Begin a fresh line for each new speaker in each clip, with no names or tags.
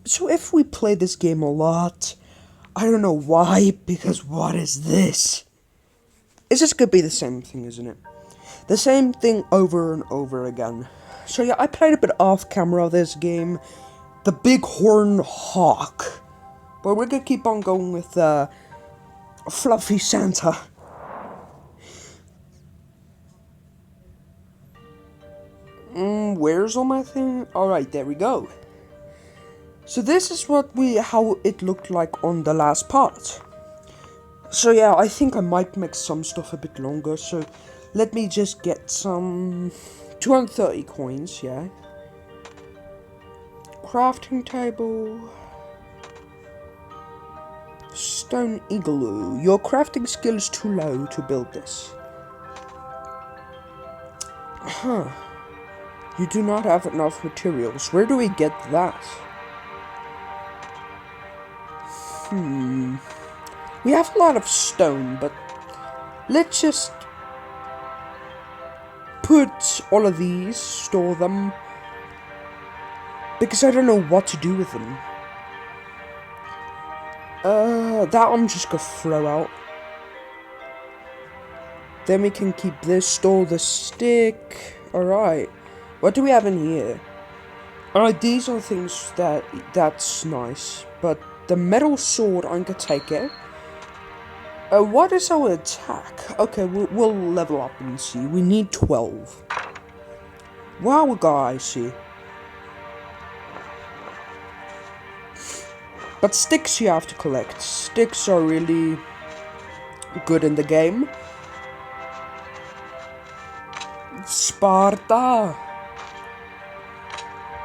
So if we play this game a lot, I don't know why, because what is this? It's just gonna be the same thing, isn't it? The same thing over and over again. So yeah, I played a bit off camera this game. The Bighorn Hawk. But we're gonna keep on going with Fluffy Santa. Where's all my thing? Alright, there we go. So this is how it looked like on the last part. So yeah, I think I might make some stuff a bit longer, so let me just get some 230 coins, yeah. Crafting table. Stone igloo. Your crafting skill is too low to build this. Huh. You do not have enough materials. Where do we get that? We have a lot of stone, but let's just put all of these, store them, because I don't know what to do with them. That I'm just gonna throw out. Then we can keep this, store the stick. Alright. What do we have in here? Alright, these are things that's nice. But the metal sword, I'm gonna take it. What is our attack? Okay, we'll level up and see. We need 12. Wow, guys, see. But sticks you have to collect. Sticks are really good in the game. Sparta!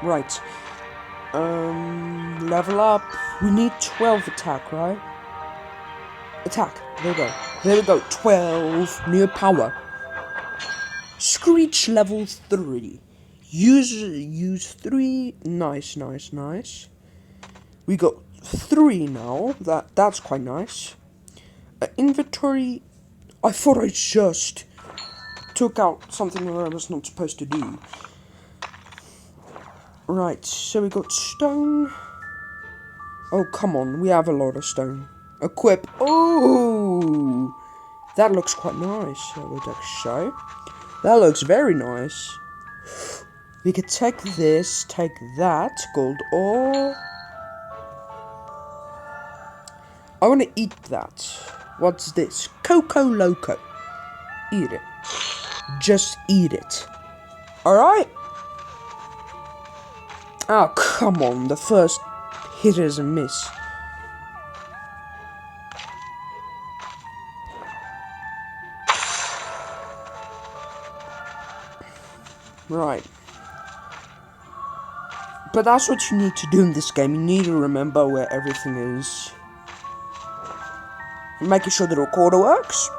Right. Level up. We need 12 attack, right? Attack. There we go. There we go. 12. New power. Screech level 3. Use 3. Nice, nice, nice. We got 3 now. That's quite nice. Inventory. I thought I just took out something that I was not supposed to do. Right, so we got stone. Oh, come on, we have a lot of stone. Equip. Oh, that looks quite nice, I would say. That looks very nice. We could take this, take that, gold ore. I want to eat that. What's this? Coco Loco. Eat it. Just eat it. Alright? Oh, come on. The first hit is a miss. Right. But that's what you need to do in this game. You need to remember where everything is. And making sure the recorder works.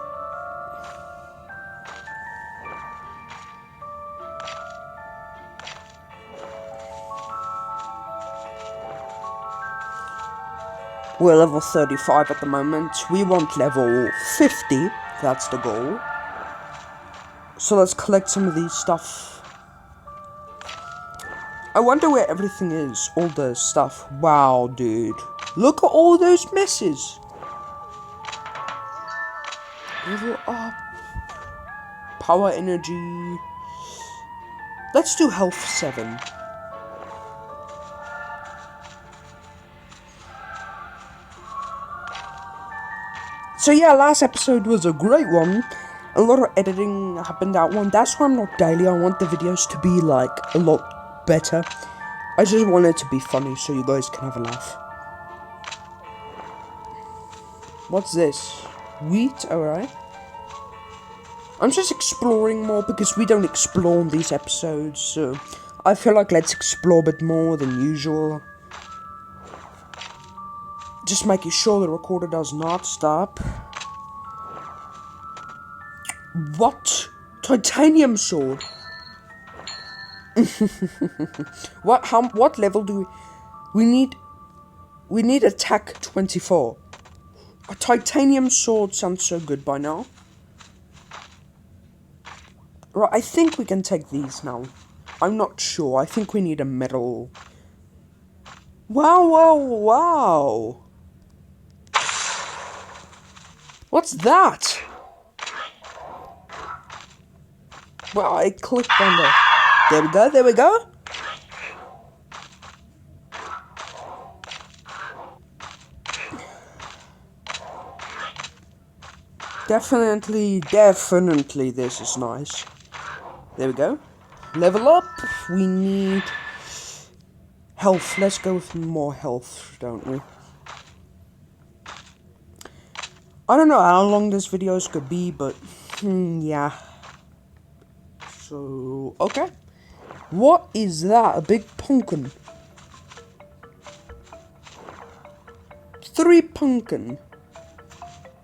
We're level 35 at the moment. We want level 50. That's the goal. So let's collect some of these stuff. I wonder where everything is. All the stuff. Wow, dude. Look at all those messes. Level up. Power energy. Let's do health 7. So yeah, last episode was a great one. A lot of editing happened that one. That's why I'm not daily. I want the videos to be like a lot better. I just want it to be funny so you guys can have a laugh. What's this? Wheat? Alright. I'm just exploring more because we don't explore in these episodes. So I feel like let's explore a bit more than usual. Just making sure the recorder does not stop. What? Titanium sword? What level do we need? We need attack 24. A titanium sword sounds so good by now. Right, I think we can take these now. I'm not sure. I think we need a metal. Wow, wow, wow. What's that? Well, I clicked on the... There we go, there we go. Definitely this is nice. There we go. Level up. We need health. Let's go with more health, don't we? I don't know how long this videos could be, but yeah. So, okay. What is that? A big pumpkin. 3 pumpkin.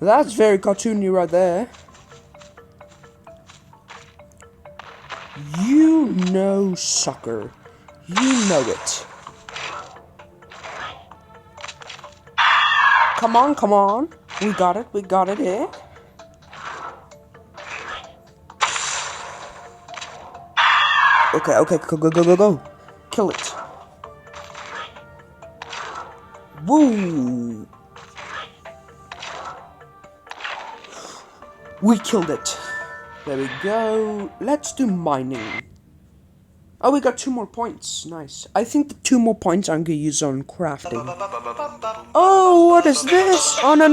That's very cartoony right there. You know, sucker. You know it. Come on, come on. We got it here. Okay, okay, go. Kill it. Woo! We killed it. There we go. Let's do mining. Oh, we got 2 more points. Nice. I think the 2 more points I'm gonna use on crafting. Oh, what is this? Oh, no.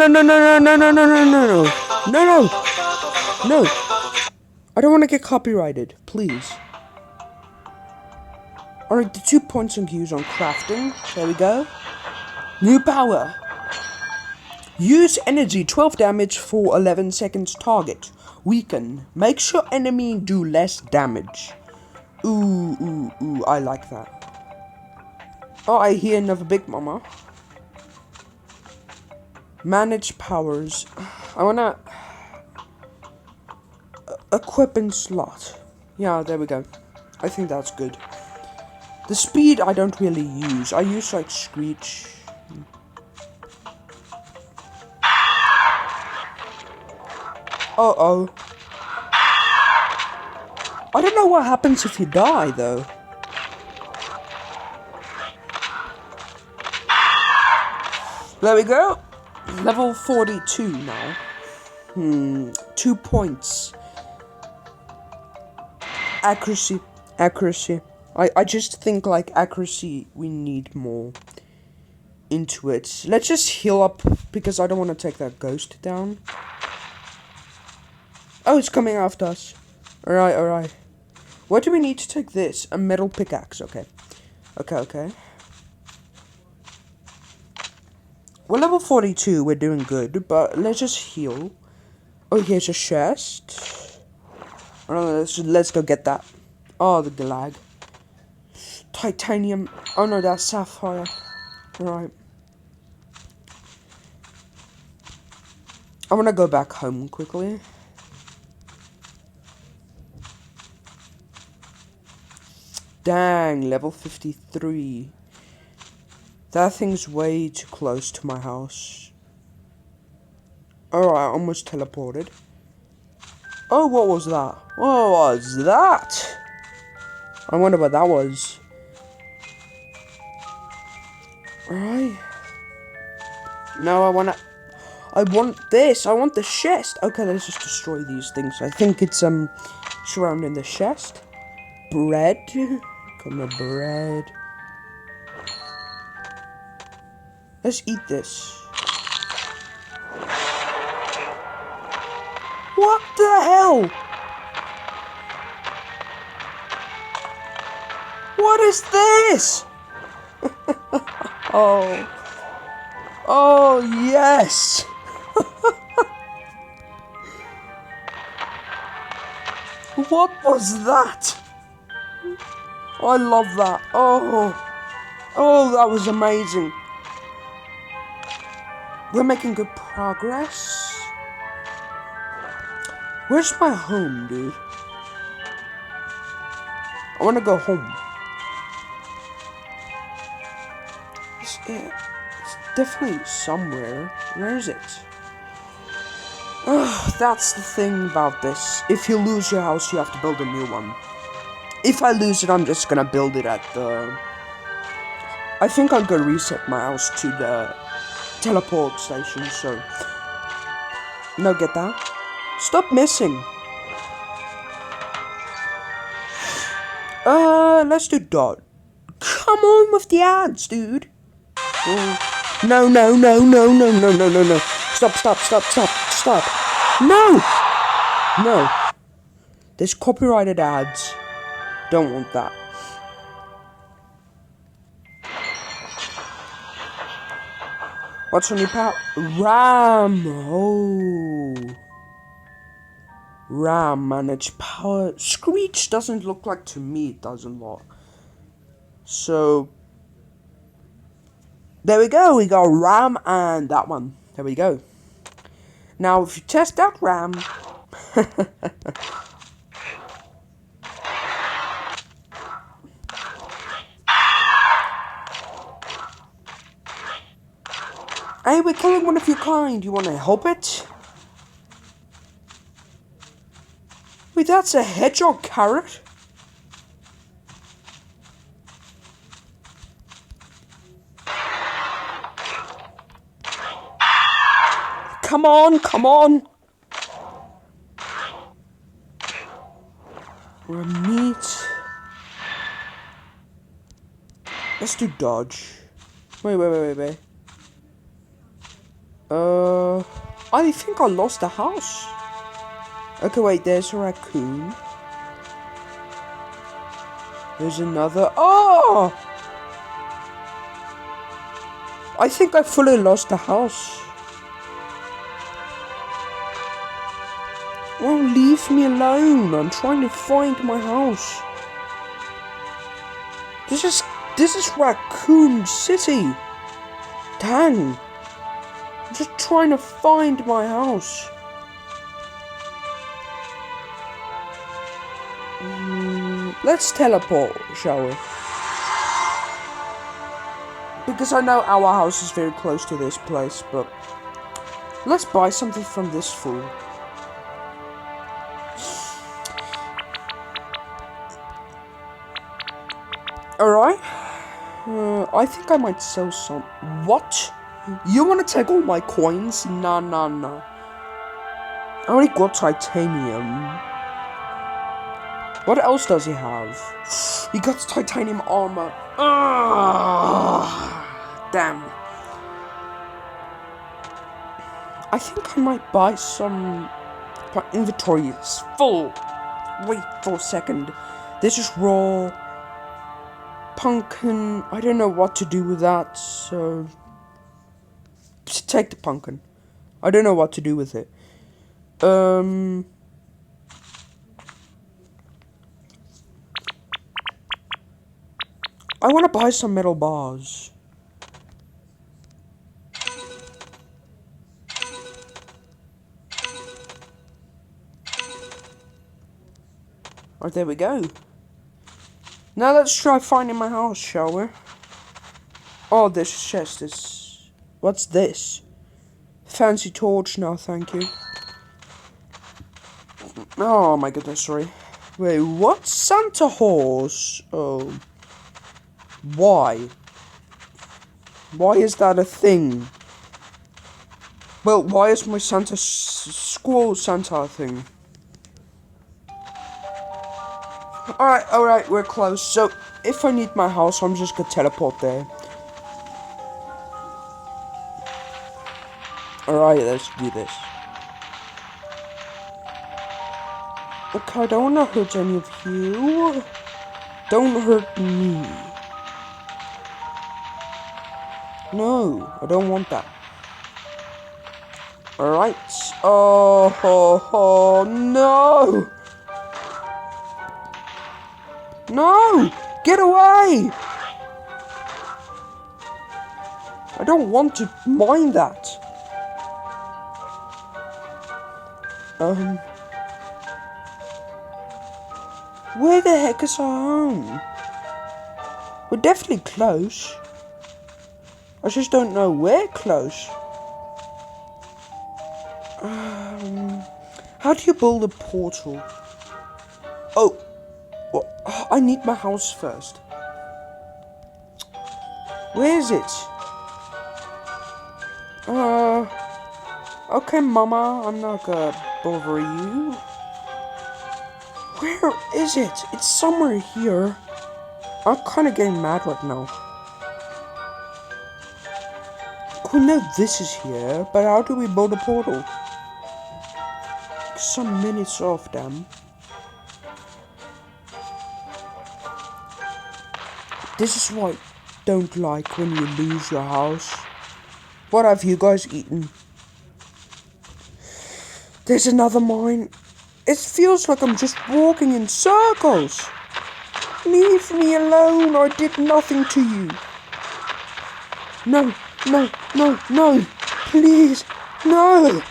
No. I don't want to get copyrighted. Please. Alright, the 2 points I'm gonna use on crafting. There we go. New power. Use energy, 12 damage for 11 seconds target. Weaken. Make sure enemy do less damage. Ooh, I like that. Oh, I hear another big mama. Manage powers. I wanna... equip and slot. Yeah, there we go. I think that's good. The speed I don't really use. I use like screech. Uh-oh. I don't know what happens if you die, though. There we go. Level 42 now. 2 points. Accuracy. I just think, like, accuracy, we need more into it. Let's just heal up, because I don't want to take that ghost down. Oh, it's coming after us. Alright. What do we need to take this? A metal pickaxe, okay. Okay. We're level 42, we're doing good, but let's just heal. Oh, here's a chest. Oh, let's go get that. Oh, the lag. Titanium. Oh no, that's sapphire. Right. I want to go back home quickly. Dang, level 53. That thing's way too close to my house. Oh, I almost teleported. Oh, what was that? What was that? I wonder what that was. Right. No, I want this. I want the chest. Okay, let's just destroy these things. I think it's surrounding the chest. Bread. Come on, bread. Let's eat this. What the hell? What is this? Oh yes. What was that? I love that. Oh, that was amazing. We're making good progress. Where's my home, dude? I want to go home. It's definitely somewhere. Where is it? That's the thing about this. If you lose your house, you have to build a new one. If I lose it, I'm just gonna build it at the I think I'm gonna reset my house to the teleport station, so... No, get that. Stop missing. Let's do dot. Come on with the ads, dude. No. Stop. No. There's copyrighted ads. Don't want that. What's on your power? RAM. Oh. RAM and its power. Screech doesn't look like to me. It doesn't look. So. There we go. We got RAM and that one. There we go. Now, if you test out RAM. Hey, we're killing one of your kind. You want to help it? Wait, that's a hedgehog carrot? Come on. We're meat. Let's do dodge. Wait. I think I lost the house. Okay, wait, there's a raccoon. There's another. Oh! I think I fully lost the house. Well, leave me alone. I'm trying to find my house. This is Raccoon City. Dang. I'm just trying to find my house. Let's teleport, shall we? Because I know our house is very close to this place, but let's buy something from this fool. Alright. I think I might sell some. What? You want to take all my coins? Nah. I only got titanium. What else does he have? He got titanium armor. Damn. I think I might buy some. My inventory is full. Wait for a second. This is raw. Pumpkin. I don't know what to do with that, so. Just take the pumpkin. I don't know what to do with it. I want to buy some metal bars. Alright, there we go. Now let's try finding my house, shall we? Oh, this chest is... What's this? Fancy torch, no thank you. Oh my goodness, sorry. Wait, what? Santa horse? Oh. Why? Why is that a thing? Well, why is my squirrel Santa a thing? Alright, we're close. So, if I need my house, I'm just gonna teleport there. Alright, let's do this. Okay, I don't wanna hurt any of you. Don't hurt me. No, I don't want that. Alright. Oh, no! No! Get away! I don't want to mine that. Where the heck is our home? We're definitely close. I just don't know where close. How do you build a portal? Oh, well, I need my house first. Where is it? Okay, Mama, I'm not gonna bother you. Where is it? It's somewhere here. I'm kinda getting mad right now. We know this is here, but how do we build a portal? Some minutes off, damn. This is what I don't like when you lose your house. What have you guys eaten? There's another mine. It feels like I'm just walking in circles. Leave me alone, I did nothing to you. No, no, no, no. Please, no.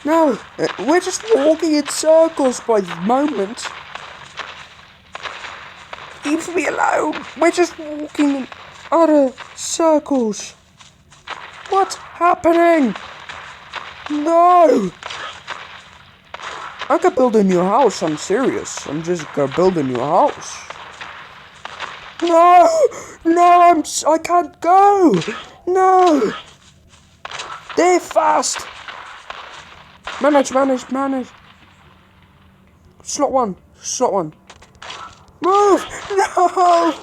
No, we're just walking in circles by the moment. Leave me alone. We're just walking in utter circles. What's happening? No. I could build a new house, I'm serious. I'm just gonna build a new house. No! No, I can't go! No! They're fast! Manage. Slot one. Move! No!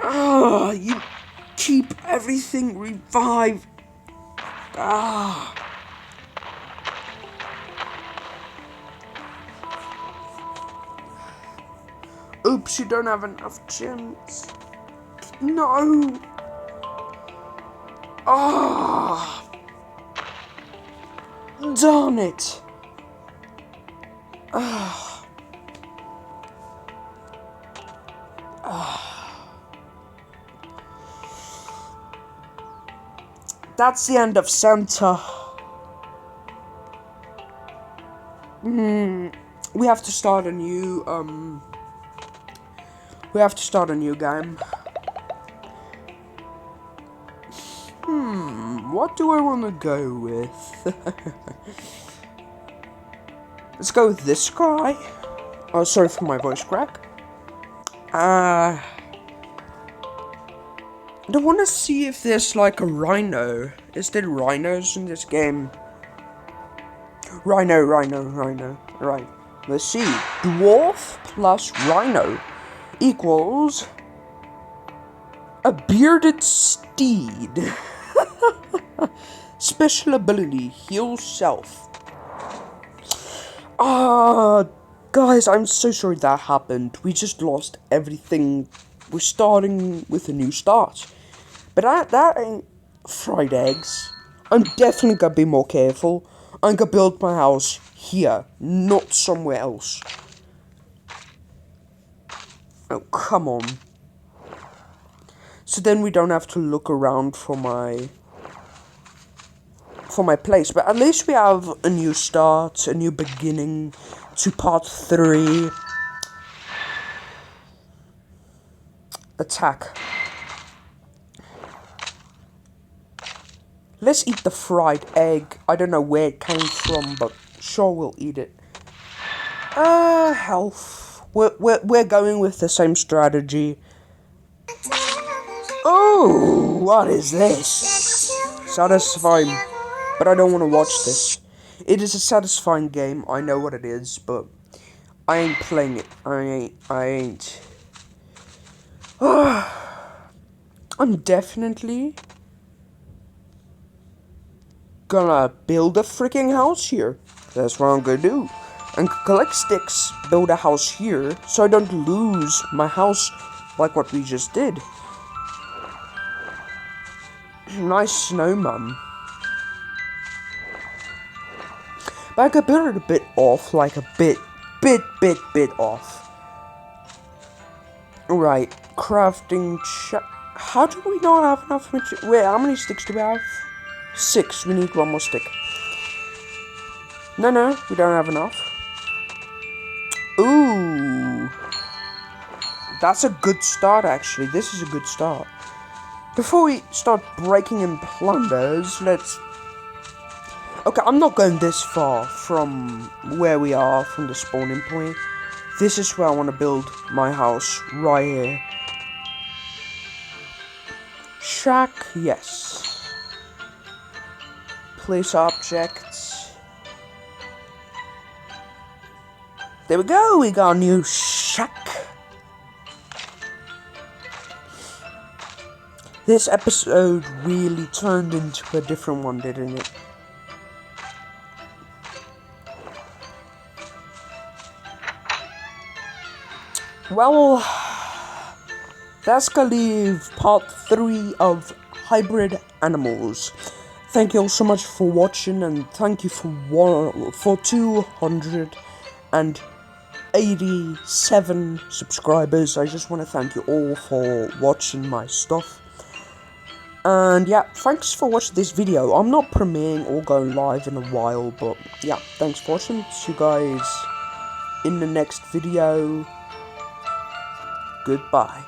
Ah, you keep everything revived. Ah. Oops, you don't have enough gems. No. Ah. Darn it. Ah. That's the end of Santa. We have to start a new, game. What do I want to go with? Let's go with this guy. Oh, sorry for my voice crack. I want to see if there's like a rhino. Is there rhinos in this game? Rhino. Right. Let's see. Dwarf plus rhino equals a bearded steed. Special ability, heal self. Guys, I'm so sorry that happened. We just lost everything. We're starting with a new start. But that ain't fried eggs. I'm definitely gonna be more careful. I'm gonna build my house here, not somewhere else. Oh, come on. So then we don't have to look around for my place. But at least we have a new start, a new beginning to part 3. Attack. Let's eat the fried egg. I don't know where it came from, but sure we'll eat it. Health. We're going with the same strategy. Oh, what is this? Satisfying. But I don't want to watch this. It is a satisfying game. I know what it is, but I ain't playing it. I ain't. I'm definitely gonna build a freaking house here. That's what I'm gonna do. And collect sticks, build a house here, so I don't lose my house like what we just did. Nice snowman. But I could build it a bit off, like a bit off. Right, crafting how do we not have enough material? Wait, how many sticks do we have? 6, we need 1 more stick. No, we don't have enough. Ooh. That's a good start, actually. This is a good start. Before we start breaking in plunders, let's... Okay, I'm not going this far from where we are, from the spawning point. This is where I want to build my house, right here. Shack, yes. Place objects. There we go, we got a new shack. This episode really turned into a different one, didn't it? Well, that's gonna leave part 3 of hybrid animals. Thank you all so much for watching, and thank you for 287 subscribers. I just want to thank you all for watching my stuff. And yeah, thanks for watching this video. I'm not premiering or going live in a while, but yeah, thanks for watching. See you guys in the next video. Goodbye.